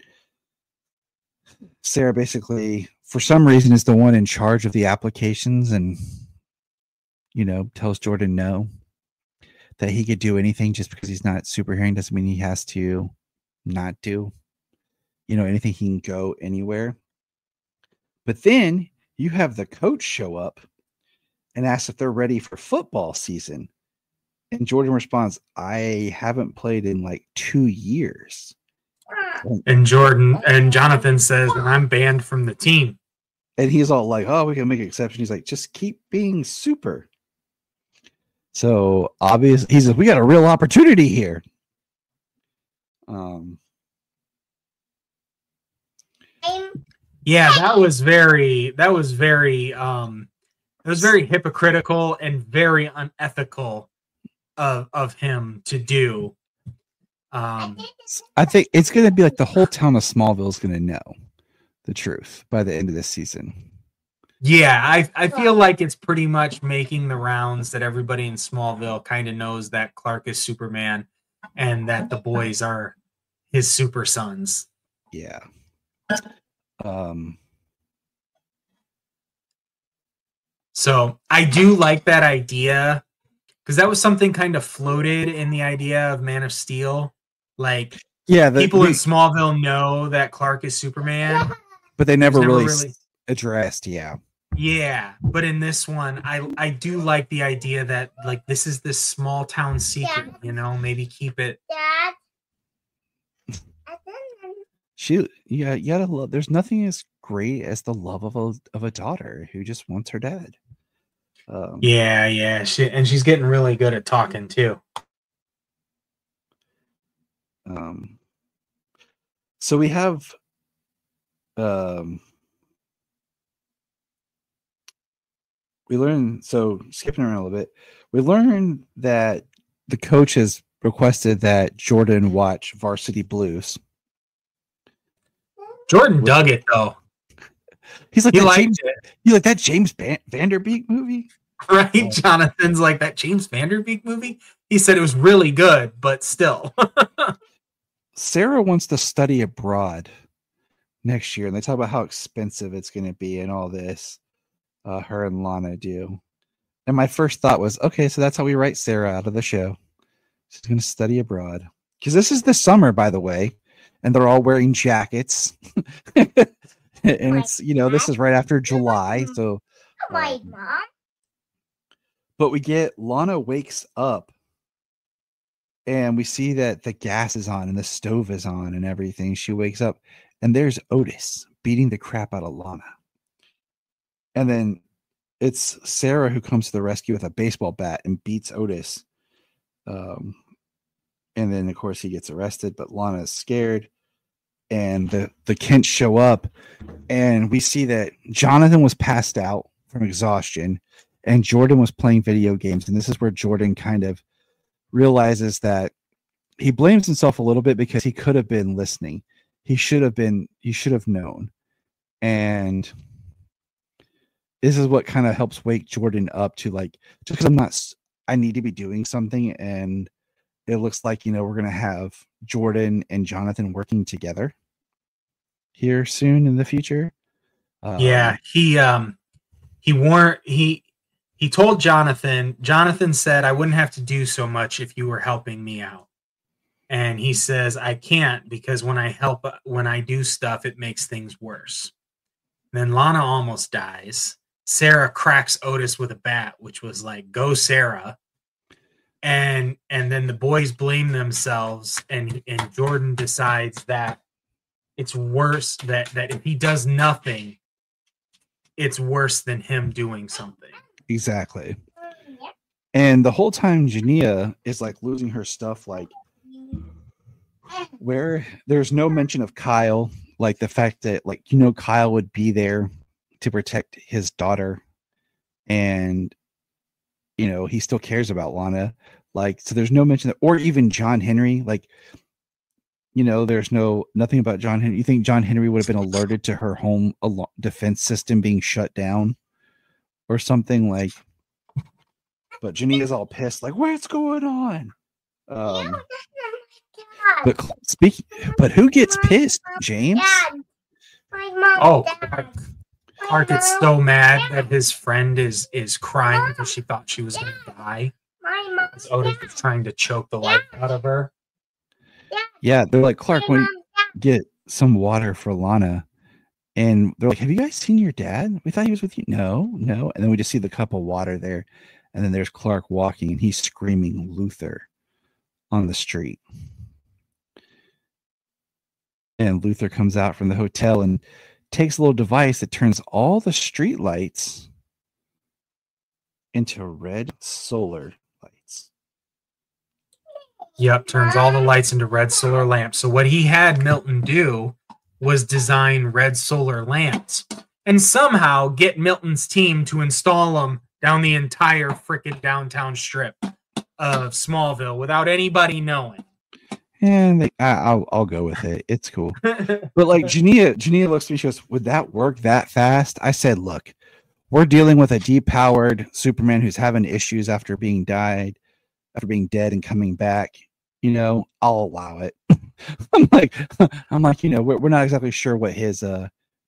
Sarah basically, for some reason, is the one in charge of the applications, and tells Jordan no, that he could do anything. Just because he's not super hearing doesn't mean he has to not do anything. He can go anywhere. But then you have the coach show up and ask if they're ready for football season. And Jordan responds, I haven't played in like 2 years. And Jonathan says, I'm banned from the team. And he's all like, oh, we can make an exception. He's like, just keep being super. So obviously, he says, we got a real opportunity here. Yeah, that was very hypocritical and very unethical of him to do. I think it's going to be like the whole town of Smallville is going to know the truth by the end of this season. Yeah, I feel like it's pretty much making the rounds that everybody in Smallville kind of knows that Clark is Superman and that the boys are his super sons. Yeah. So I do like that idea, because that was something kind of floated in the idea of Man of Steel. Like, people in Smallville know that Clark is Superman, but they never really addressed. Yeah, but in this one, I do like the idea that like this is this small town secret. Maybe keep it. You gotta love. There's nothing as great as the love of a daughter who just wants her dad. Yeah. She's getting really good at talking too. So we have, we learn. So skipping around a little bit, we learned that the coach has requested that Jordan watch Varsity Blues. Jordan dug it though. He's like, he liked it. You like that James Vanderbeek movie? Right? Oh. Jonathan's like, that James Vanderbeek movie? He said it was really good, but still. Sarah wants to study abroad next year, and they talk about how expensive it's going to be and all this. Her and Lana do. And my first thought was, okay, so that's how we write Sarah out of the show. She's going to study abroad. Because this is the summer, by the way, and they're all wearing jackets. And it's, this is right after July. So, Mom. But we get Lana wakes up and we see that the gas is on and the stove is on and everything. She wakes up and there's Otis beating the crap out of Lana. And then it's Sarah who comes to the rescue with a baseball bat and beats Otis. And then, of course, he gets arrested, but Lana is scared. And the Kents show up, and we see that Jonathan was passed out from exhaustion, and Jordan was playing video games. And this is where Jordan kind of realizes that he blames himself a little bit because he could have been listening. He should have known. And this is what kind of helps wake Jordan up to, like, just because I need to be doing something, and it looks like, we're going to have Jordan and Jonathan working together here soon in the future. He told Jonathan said, I wouldn't have to do so much if you were helping me out. And he says, I can't, because when I do stuff, it makes things worse. Then Lana almost dies. Sarah cracks Otis with a bat, which was like, go Sarah. And then the boys blame themselves, and Jordan decides that it's worse, that if he does nothing, it's worse than him doing something. Exactly. And the whole time Jania is like losing her stuff, like where there's no mention of Kyle, like the fact that Kyle would be there to protect his daughter, and he still cares about Lana. Like, so there's no mention that, or even John Henry. Like, there's nothing about John Henry. You think John Henry would have been alerted to her home defense system being shut down or something like? But Jania's all pissed, like, what's going on? But who gets pissed, James? Oh, Clark gets so mad that his friend is crying because she thought she was going to die. Otis is trying to choke the life out of her. Yeah, they're like, Clark, when you get some water for Lana, and they're like, have you guys seen your dad? We thought he was with you. No. And then we just see the cup of water there, and then there's Clark walking, and he's screaming Luther on the street. And Luther comes out from the hotel and takes a little device that turns all the street lights into red solar lights. Yep, turns all the lights into red solar lamps. So what he had Milton do was design red solar lamps and somehow get Milton's team to install them down the entire freaking downtown strip of Smallville without anybody knowing. And I'll go with it. It's cool. But like Jania looks at me, she goes, would that work that fast? I said, look, we're dealing with a depowered Superman who's having issues after being dead and coming back. I'll allow it. I'm like, we're not exactly sure what his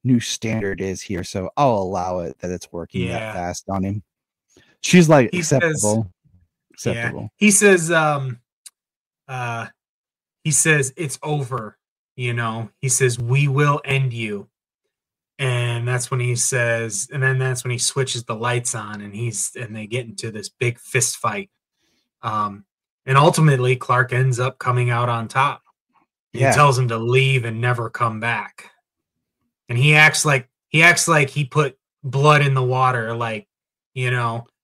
new standard is here, so I'll allow it that it's working that fast on him. She's like, acceptable. Yeah. He says it's over, He says we will end you, and that's when he says, and then that's when he switches the lights on, and they get into this big fist fight, and ultimately Clark ends up coming out on top. He tells him to leave and never come back, and he acts like he put blood in the water, like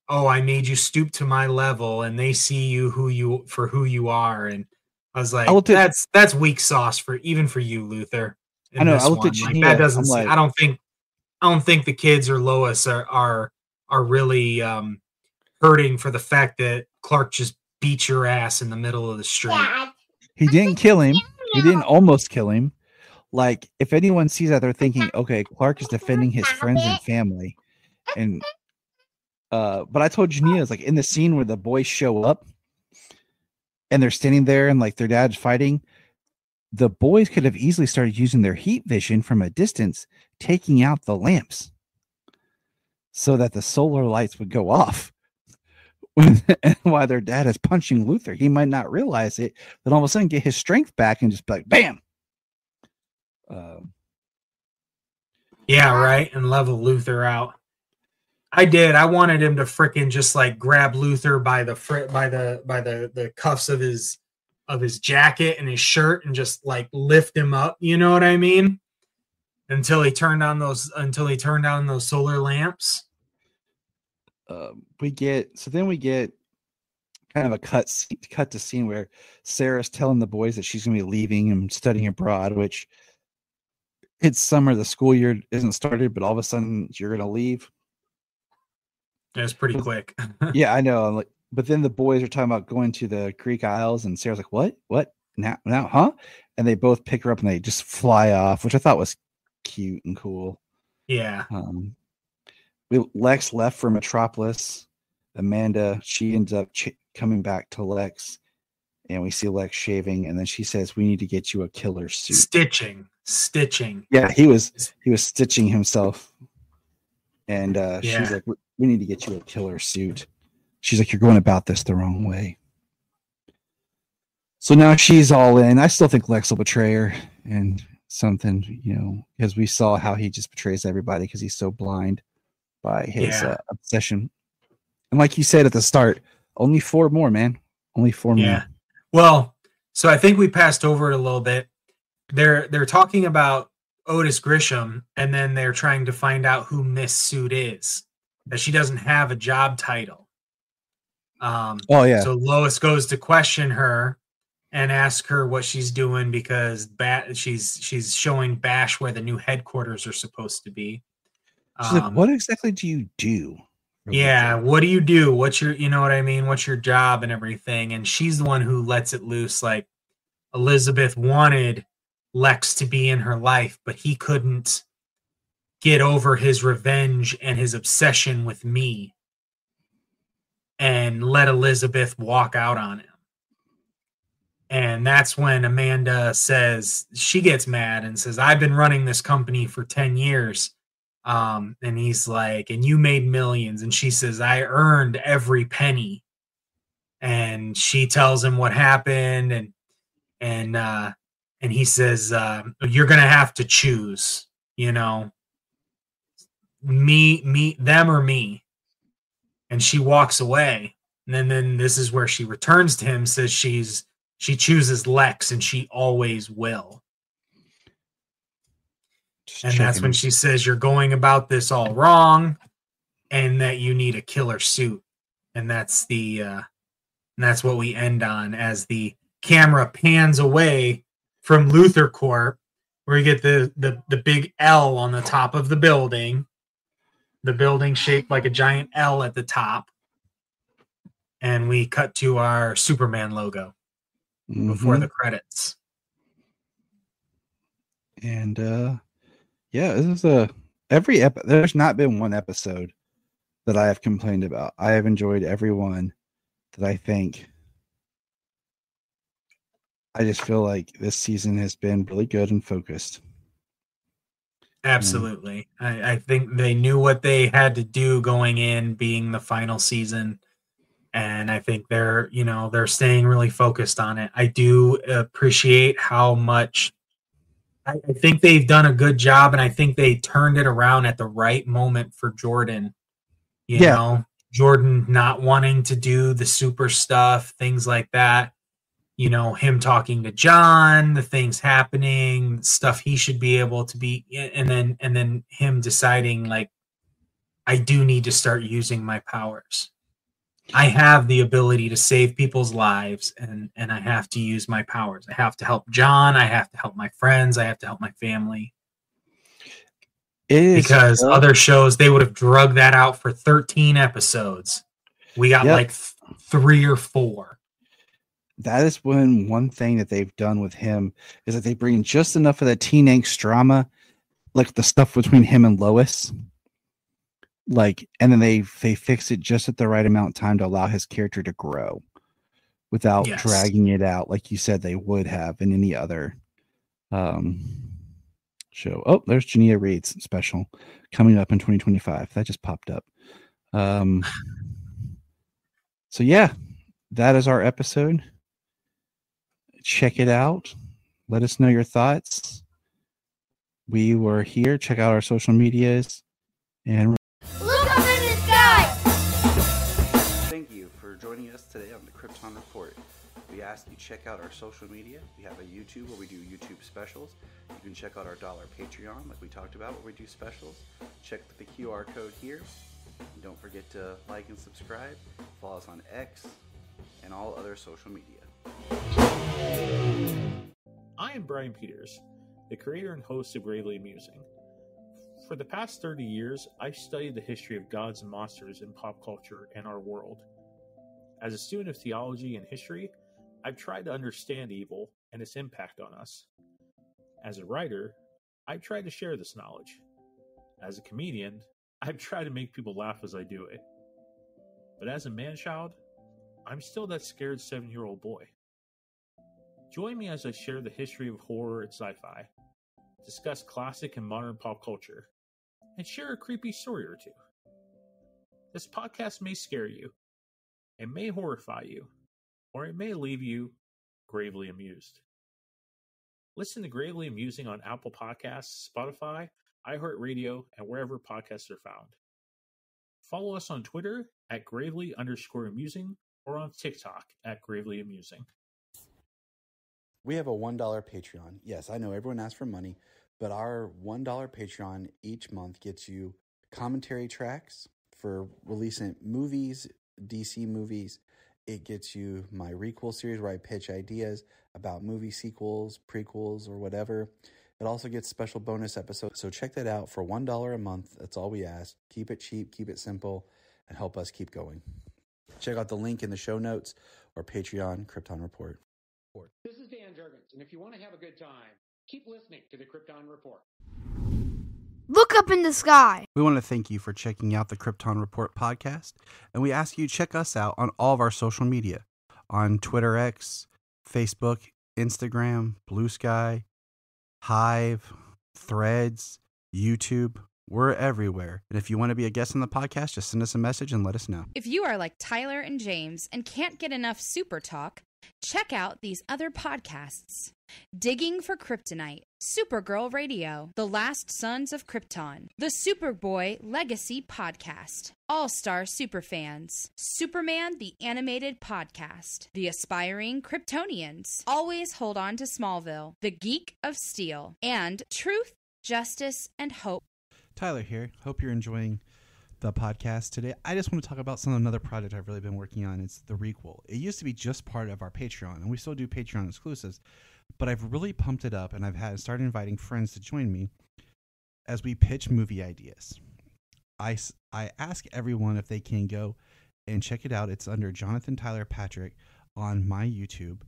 oh, I made you stoop to my level, and they see you who you are, and I was like, that's weak sauce for you, Luther. I know. I looked at Jania, that doesn't. I don't think the kids or Lois are really hurting for the fact that Clark just beat your ass in the middle of the street. He didn't kill him. He didn't almost kill him. Like, if anyone sees that, they're thinking, okay, Clark is defending his friends and family. And but I told Jania, it's like in the scene where the boys show up and they're standing there and like their dad's fighting, the boys could have easily started using their heat vision from a distance, taking out the lamps so that the solar lights would go off. And while their dad is punching Luther, he might not realize it, then all of a sudden get his strength back and just be like, bam. Yeah, right. And level Luther out. I did. I wanted him to frickin' just like grab Luther by the cuffs of his jacket and his shirt and just like lift him up. You know what I mean? Until he turned on those solar lamps. We get kind of a cut to scene where Sarah's telling the boys that she's going to be leaving and studying abroad, which it's summer, the school year isn't started, but all of a sudden you're going to leave. Yeah, it's pretty quick. Yeah, I know. Like, but then the boys are talking about going to the Greek Isles, and Sarah's like, "What? Now, huh?" And they both pick her up and they just fly off, which I thought was cute and cool. Yeah. Lex left for Metropolis. Amanda, she ends up coming back to Lex, and we see Lex shaving, and then she says, "We need to get you a killer suit." Stitching. Yeah, he was stitching himself, and she's like, "We need to get you a killer suit." She's like, "You're going about this the wrong way." So now she's all in. I still think Lex will betray her and something, because we saw how he just betrays everybody because he's so blind by his obsession. And like you said at the start, only 4 more, man. Only 4 more. Yeah. Well, so I think we passed over it a little bit. They're talking about Otis Grisham, and then they're trying to find out who Miss Suit is. That she doesn't have a job title. So Lois goes to question her and ask her what she's doing because she's showing Bash where the new headquarters are supposed to be. She's like, "What exactly do you do?" Yeah, what do you do? What's your, you know what I mean? What's your job and everything? And she's the one who lets it loose, like, Elizabeth wanted Lex to be in her life, but he couldn't get over his revenge and his obsession with me and let Elizabeth walk out on him. And that's when Amanda says, she gets mad and says, I've been running this company for 10 years. And he's like, and you made millions. And she says, I earned every penny. And she tells him what happened. And he says, you're going to have to choose, you know, them or me. And she walks away. And then this is where she returns to him, says she chooses Lex, and she always will. That's when she says, you're going about this all wrong, and that you need a killer suit. And that's what we end on as the camera pans away from Luthor Corp, where you get the big L on the top of the building shaped like a giant L at the top. And we cut to our Superman logo before the credits. And this is there's not been one episode that I have complained about. I have enjoyed every one that I think. I just feel like this season has been really good and focused. Absolutely. I think they knew what they had to do going in, being the final season. And I think they're staying really focused on it. I do appreciate how much I think they've done a good job, and I think they turned it around at the right moment for Jordan. You know, Jordan not wanting to do the super stuff, things like that. You know, him talking to John, the things happening, stuff he should be able to be, and then him deciding, like, I do need to start using my powers. I have the ability to save people's lives, and I have to use my powers. I have to help John. I have to help my friends. I have to help my family. Because other shows, they would have drugged that out for 13 episodes. We got like 3 or 4. That is one thing that they've done with him is that they bring just enough of that teen angst drama, like the stuff between him and Lois. Like, and then they fix it just at the right amount of time to allow his character to grow without dragging it out like you said they would have in any other show. Oh, there's Jania Reed's special coming up in 2025. That just popped up. So yeah, that is our episode. Check it out. Let us know your thoughts. We were here. Check out our social medias and joining us today on the Krypton Report. We ask you check out our social media. We have a YouTube where we do YouTube specials. You can check out our $1 Patreon, like we talked about, where we do specials. Check the QR code here. And don't forget to like and subscribe. Follow us on X and all other social media. I am Brian Peters, the creator and host of Gravely Amusing. For the past 30 years, I've studied the history of gods and monsters in pop culture and our world. As a student of theology and history, I've tried to understand evil and its impact on us. As a writer, I've tried to share this knowledge. As a comedian, I've tried to make people laugh as I do it. But as a man-child, I'm still that scared 7-year-old boy. Join me as I share the history of horror and sci-fi, discuss classic and modern pop culture, and share a creepy story or two. This podcast may scare you, it may horrify you, or it may leave you gravely amused. Listen to Gravely Amusing on Apple Podcasts, Spotify, iHeartRadio, and wherever podcasts are found. Follow us on Twitter at gravely_amusing or on TikTok at Gravely Amusing. We have a $1 Patreon. Yes, I know everyone asks for money, but our $1 Patreon each month gets you commentary tracks for releasing movies, DC movies. It gets you my Requel series where I pitch ideas about movie sequels, prequels, or whatever. It also gets special bonus episodes. So check that out for $1 a month. That's all we ask. Keep it cheap, keep it simple, and help us keep going. Check out the link in the show notes or Patreon Krypton Report. Report. This is Dan Jurgens, and if you want to have a good time, keep listening to the Krypton Report. Look up in the sky. We want to thank you for checking out the Krypton Report podcast, and we ask you to check us out on all of our social media, on Twitter X, Facebook, Instagram, Blue Sky, Hive, Threads, YouTube. We're everywhere. And if you want to be a guest on the podcast, just send us a message and let us know. If you are like Tyler and James and can't get enough super talk, check out these other podcasts. Digging for Kryptonite, Supergirl Radio, The Last Sons of Krypton, the Superboy Legacy Podcast, All-Star Superfans, Superman the Animated Podcast, The Aspiring Kryptonians, Always Hold On to Smallville, The Geek of Steel, and Truth, Justice, and Hope. Tyler here. Hope you're enjoying the podcast today. I just want to talk about another project I've really been working on. It's the Requel. It used to be just part of our Patreon, and we still do Patreon exclusives, but I've really pumped it up, and I've started inviting friends to join me as we pitch movie ideas. I ask everyone if they can go and check it out. It's under Jonathan Tyler Patrick on my YouTube,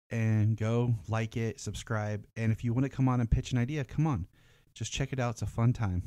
and go like it, subscribe, and if you want to come on and pitch an idea, come on. Just check it out. It's a fun time.